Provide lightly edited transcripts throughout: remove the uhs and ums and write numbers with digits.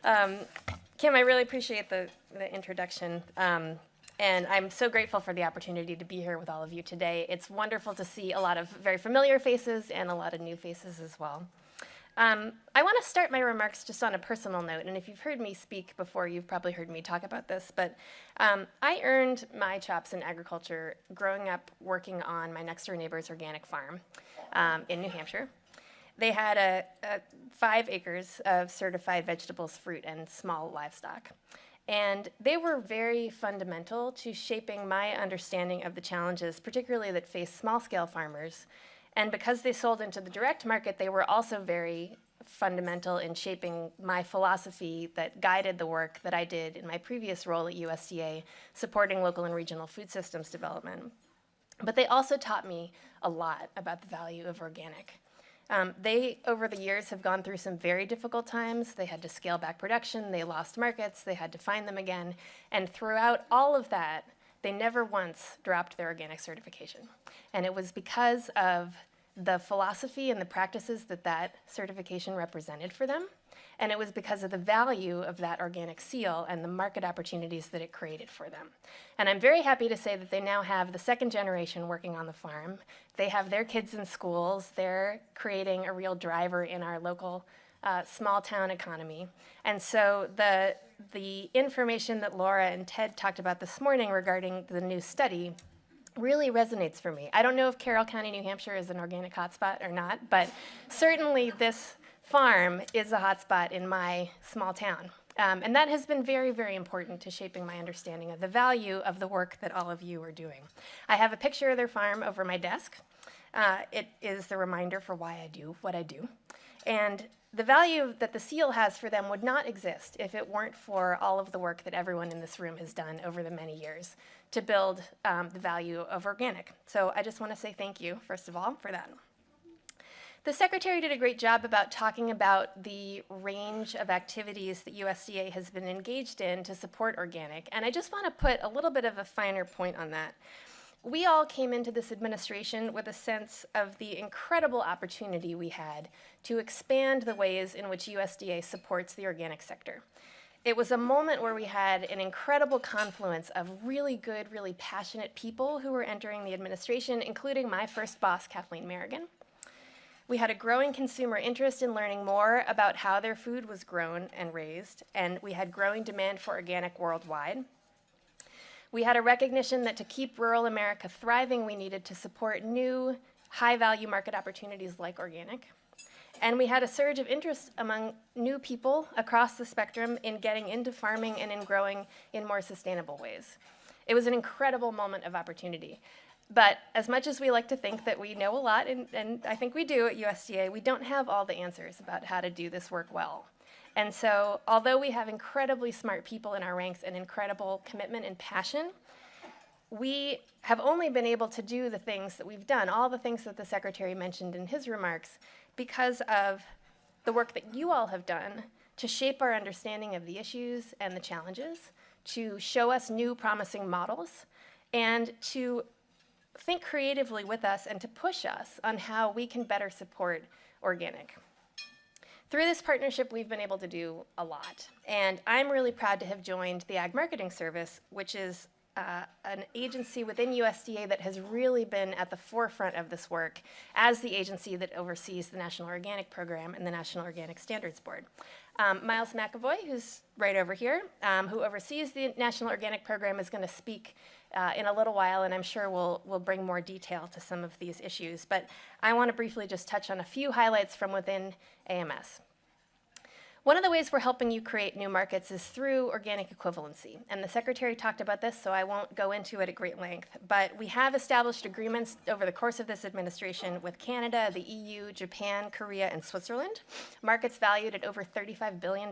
Um, Kim, I really appreciate the introduction. And I'm so grateful for the opportunity to be here with all of you today. It's wonderful to see a lot of very familiar faces and a lot of new faces as well. I want to start my remarks just on a personal note, and if you've heard me speak before, you've probably heard me talk about this, but I earned my chops in agriculture growing up working on my next-door neighbor's organic farm in New Hampshire. They had a 5 acres of certified vegetables, fruit, and small livestock. And they were very fundamental to shaping my understanding of the challenges, particularly that face small-scale farmers. And because they sold into the direct market, they were also very fundamental in shaping my philosophy that guided the work that I did in my previous role at USDA, supporting local and regional food systems development. But they also taught me a lot about the value of organic. They, over the years, have gone through some very difficult times. They had to scale back production, they lost markets, they had to find them again. And throughout all of that, they never once dropped their organic certification. And it was because of the philosophy and the practices that that certification represented for them. And it was because of the value of that organic seal and the market opportunities that it created for them. And I'm very happy to say that they now have the 2nd generation working on the farm. They have their kids in schools. They're creating a real driver in our local small town economy. And so the information that Laura and Ted talked about this morning regarding the new study really resonates for me. I don't know if Carroll County, New Hampshire is an organic hotspot or not, but certainly this farm is a hotspot in my small town. And that has been very, very important to shaping my understanding of the value of the work that all of you are doing. I have a picture of their farm over my desk. It is the reminder for why I do what I do. And the value that the seal has for them would not exist if it weren't for all of the work that everyone in this room has done over the many years to build the value of organic. So I just want to say thank you, first of all, for that. The Secretary did a great job about talking about the range of activities that USDA has been engaged in to support organic, and I just want to put a little bit of a finer point on that. We all came into this administration with a sense of the incredible opportunity we had to expand the ways in which USDA supports the organic sector. It was a moment where we had an incredible confluence of really good, really passionate people who were entering the administration, including my first boss, Kathleen Merrigan. We had a growing consumer interest in learning more about how their food was grown and raised, and we had growing demand for organic worldwide. We had a recognition that to keep rural America thriving, we needed to support new, high-value market opportunities like organic. And we had a surge of interest among new people across the spectrum in getting into farming and in growing in more sustainable ways. It was an incredible moment of opportunity. But as much as we like to think that we know a lot, and I think we do at USDA, we don't have all the answers about how to do this work well. And so, although we have incredibly smart people in our ranks and incredible commitment and passion, we have only been able to do the things that we've done, all the things that the Secretary mentioned in his remarks, because of the work that you all have done to shape our understanding of the issues and the challenges, to show us new promising models, and to think creatively with us and to push us on how we can better support organic. Through this partnership, we've been able to do a lot. And I'm really proud to have joined the Ag Marketing Service, which is an agency within USDA that has really been at the forefront of this work as the agency that oversees the National Organic Program and the National Organic Standards Board. Miles McAvoy, who's right over here, who oversees the National Organic Program, is going to speak in a little while, and I'm sure we'll bring more detail to some of these issues. But I want to briefly just touch on a few highlights from within AMS. One of the ways we're helping you create new markets is through organic equivalency. And the Secretary talked about this, so I won't go into it at great length. But we have established agreements over the course of this administration with Canada, the EU, Japan, Korea, and Switzerland, markets valued at over $35 billion.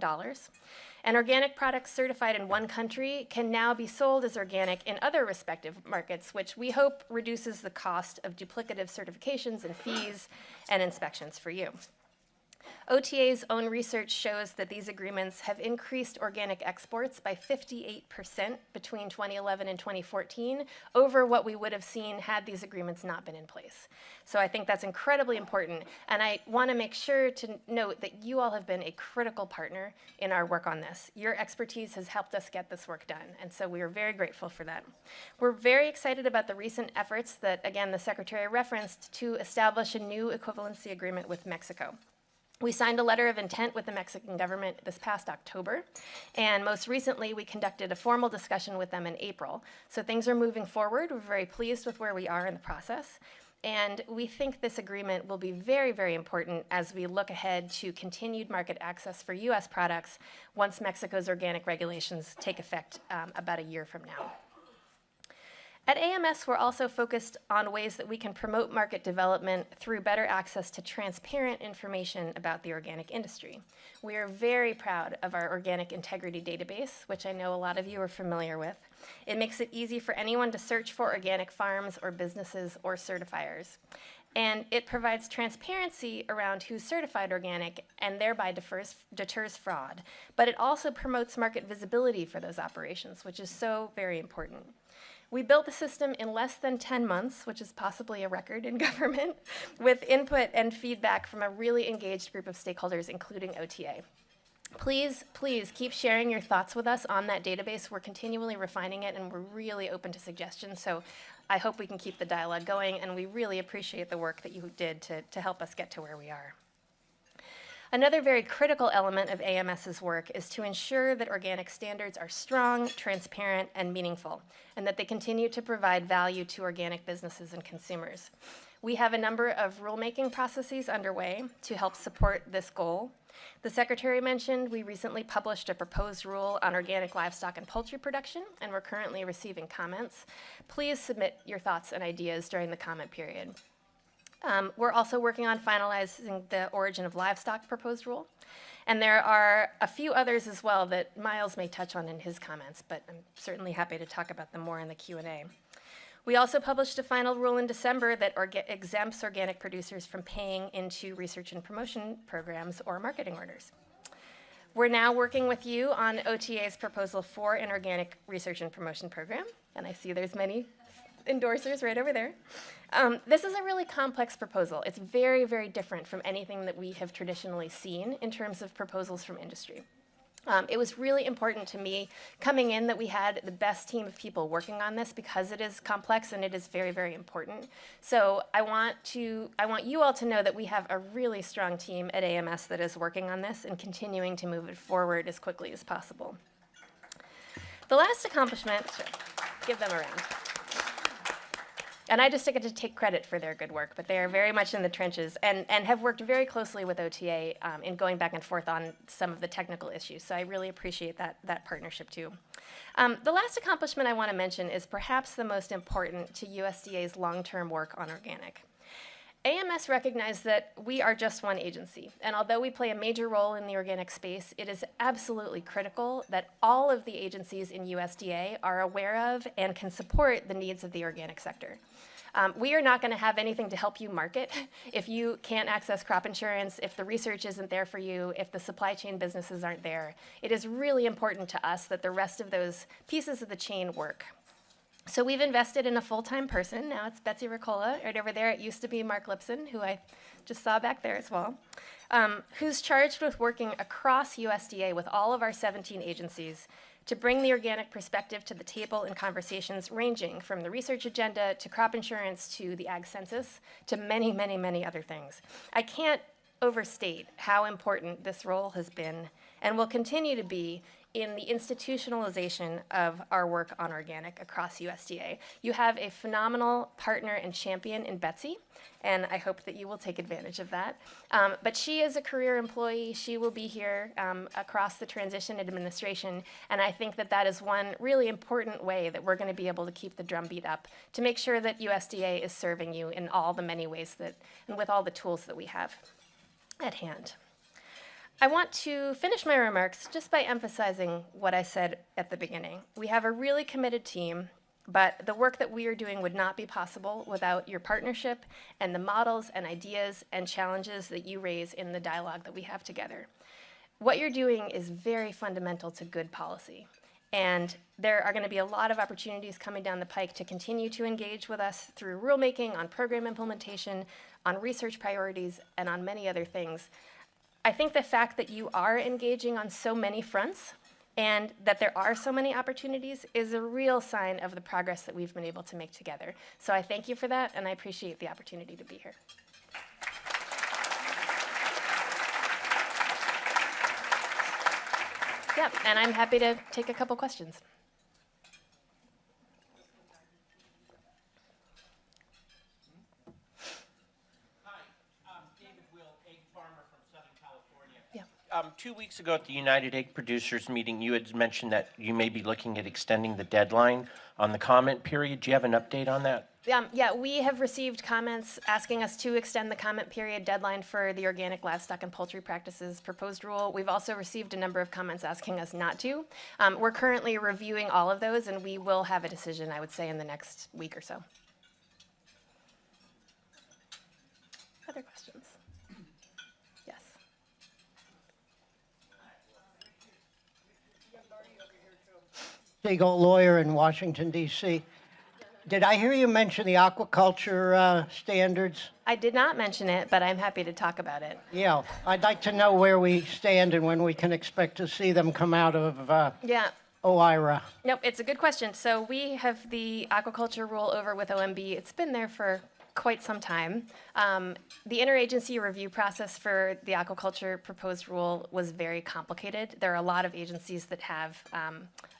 And organic products certified in one country can now be sold as organic in other respective markets, which we hope reduces the cost of duplicative certifications and fees and inspections for you. OTA's own research shows that these agreements have increased organic exports by 58% between 2011 and 2014 over what we would have seen had these agreements not been in place. So I think that's incredibly important, and I want to make sure to note that you all have been a critical partner in our work on this. Your expertise has helped us get this work done, and so we are very grateful for that. We're very excited about the recent efforts that, again, the Secretary referenced to establish a new equivalency agreement with Mexico. We signed a letter of intent with the Mexican government this past October, and most recently we conducted a formal discussion with them in April. So things are moving forward. We're very pleased with where we are in the process, and we think this agreement will be very, very important as we look ahead to continued market access for U.S. products once Mexico's organic regulations take effect about a year from now. At AMS, we're also focused on ways that we can promote market development through better access to transparent information about the organic industry. We are very proud of our Organic Integrity Database, which I know a lot of you are familiar with. It makes it easy for anyone to search for organic farms or businesses or certifiers. And it provides transparency around who's certified organic and thereby deters fraud. But it also promotes market visibility for those operations, which is so very important. We built the system in less than 10 months, which is possibly a record in government, with input and feedback from a really engaged group of stakeholders, including OTA. Please, please keep sharing your thoughts with us on that database. We're continually refining it, and we're really open to suggestions. So I hope we can keep the dialogue going, and we really appreciate the work that you did to help us get to where we are. Another very critical element of AMS's work is to ensure that organic standards are strong, transparent, and meaningful, and that they continue to provide value to organic businesses and consumers. We have a number of rulemaking processes underway to help support this goal. The Secretary mentioned we recently published a proposed rule on organic livestock and poultry production, and we're currently receiving comments. Please submit your thoughts and ideas during the comment period. We're also working on finalizing the origin of livestock proposed rule. And there are a few others as well that Miles may touch on in his comments, but I'm certainly happy to talk about them more in the Q&A. We also published a final rule in December that exempts organic producers from paying into research and promotion programs or marketing orders. We're now working with you on OTA's proposal for an organic research and promotion program, and I see there's many endorsers right over there. This is a really complex proposal. It's very, very different from anything that we have traditionally seen in terms of proposals from industry. It was really important to me coming in that we had the best team of people working on this because it is complex and it is very, very important. So I want you all to know that we have a really strong team at AMS that is working on this and continuing to move it forward as quickly as possible. The last accomplishment, sure, give them a round. And I just get to take credit for their good work, but they are very much in the trenches and have worked very closely with OTA in going back and forth on some of the technical issues. So I really appreciate that partnership too. The last accomplishment I want to mention is perhaps the most important to USDA's long-term work on organic. AMS recognized that we are just one agency, and although we play a major role in the organic space, it is absolutely critical that all of the agencies in USDA are aware of and can support the needs of the organic sector. We are not going to have anything to help you market if you can't access crop insurance, if the research isn't there for you, if the supply chain businesses aren't there. It is really important to us that the rest of those pieces of the chain work. So we've invested in a full-time person. Now it's Betsy Ricola right over there. It used to be Mark Lipson, who I just saw back there as well, who's charged with working across USDA with all of our 17 agencies to bring the organic perspective to the table in conversations ranging from the research agenda to crop insurance to the ag census to many, many, many other things. I can't overstate how important this role has been and will continue to be in the institutionalization of our work on organic across USDA. You have a phenomenal partner and champion in Betsy, and I hope that you will take advantage of that. But she is a career employee. She will be here across the transition administration, and I think that that is one really important way that we're going to be able to keep the drumbeat up to make sure that USDA is serving you in all the many ways that, and with all the tools that we have at hand. I want to finish my remarks just by emphasizing what I said at the beginning. We have a really committed team. But the work that we are doing would not be possible without your partnership and the models and ideas and challenges that you raise in the dialogue that we have together. What you're doing is very fundamental to good policy. And there are going to be a lot of opportunities coming down the pike to continue to engage with us through rulemaking, on program implementation, on research priorities, and on many other things. I think the fact that you are engaging on so many fronts and that there are so many opportunities is a real sign of the progress that we've been able to make together. So I thank you for that, and I appreciate the opportunity to be here. Yep, and I'm happy to take a couple questions. Hi, David Will, egg farmer from Southern California. Yeah. 2 weeks ago at the United Egg Producers meeting, you had mentioned that you may be looking at extending the deadline on the comment period. Do you have an update on that? Yeah, we have received comments asking us to extend the comment period deadline for the Organic Livestock and Poultry Practices proposed rule. We've also received a number of comments asking us not to. We're currently reviewing all of those, and we will have a decision, I would say, in the next week or so. Other questions? Yes. Legal lawyer in Washington, D.C. Did I hear you mention the aquaculture standards? I did not mention it, but I'm happy to talk about it. Yeah, I'd like to know where we stand and when we can expect to see them come out of Yeah. OIRA. Nope, it's a good question. So we have the aquaculture rule over with OMB. It's been there for quite some time. The interagency review process for the aquaculture proposed rule was very complicated. There are a lot of agencies that have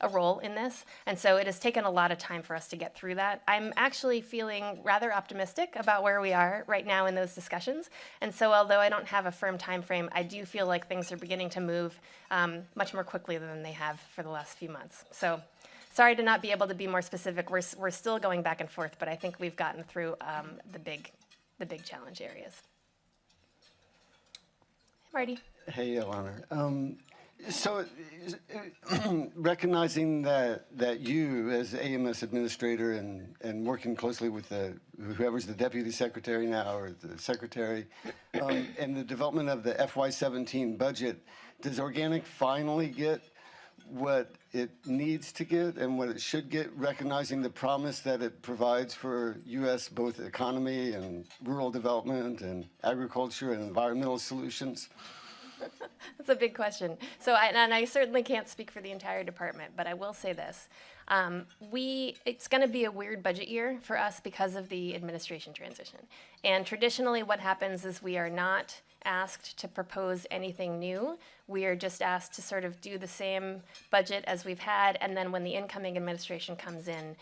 a role in this, and so it has taken a lot of time for us to get through that. I'm actually feeling rather optimistic about where we are right now in those discussions, and so although I don't have a firm time frame, I do feel like things are beginning to move much more quickly than they have for the last few months. So sorry to not be able to be more specific. We're still going back and forth, but I think we've gotten through the big challenge areas. Marty. Hey, Elanor. So, recognizing that you, as AMS administrator and working closely with whoever's the deputy secretary now or the secretary, and the development of the FY17 budget, does organic finally get what it needs to get and what it should get, recognizing the promise that it provides for U.S. both economy and rural development and agriculture and environmental solutions? That's a big question. So, I certainly can't speak for the entire department, but I will say this. It's going to be a weird budget year for us because of the administration transition. And traditionally what happens is we are not asked to propose anything new. We are just asked to sort of do the same budget as we've had, and then when the incoming administration comes in,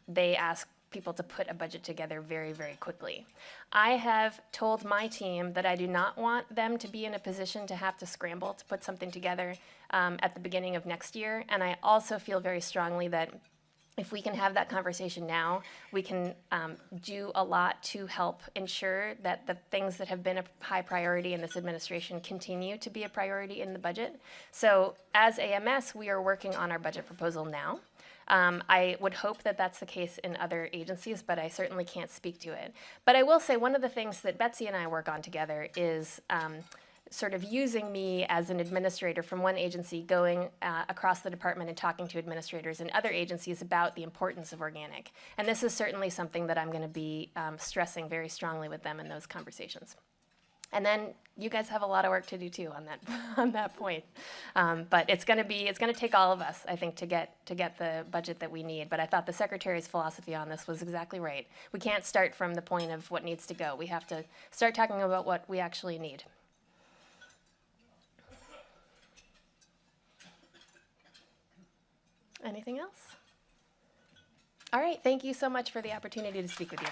they ask people to put a budget together very, very quickly. I have told my team that I do not want them to be in a position to have to scramble to put something together at the beginning of next year, and I also feel very strongly that if we can have that conversation now, we can do a lot to help ensure that the things that have been a high priority in this administration continue to be a priority in the budget. So as AMS, we are working on our budget proposal now. I would hope that that's the case in other agencies, but I certainly can't speak to it. But I will say one of the things that Betsy and I work on together is sort of using me as an administrator from one agency going across the department and talking to administrators in other agencies about the importance of organic. And this is certainly something that I'm going to be stressing very strongly with them in those conversations. And then you guys have a lot of work to do too on that point. But it's going to take all of us, I think, to get the budget that we need. But I thought the Secretary's philosophy on this was exactly right. We can't start from the point of what needs to go. We have to start talking about what we actually need. Anything else? All right, thank you so much for the opportunity to speak with you.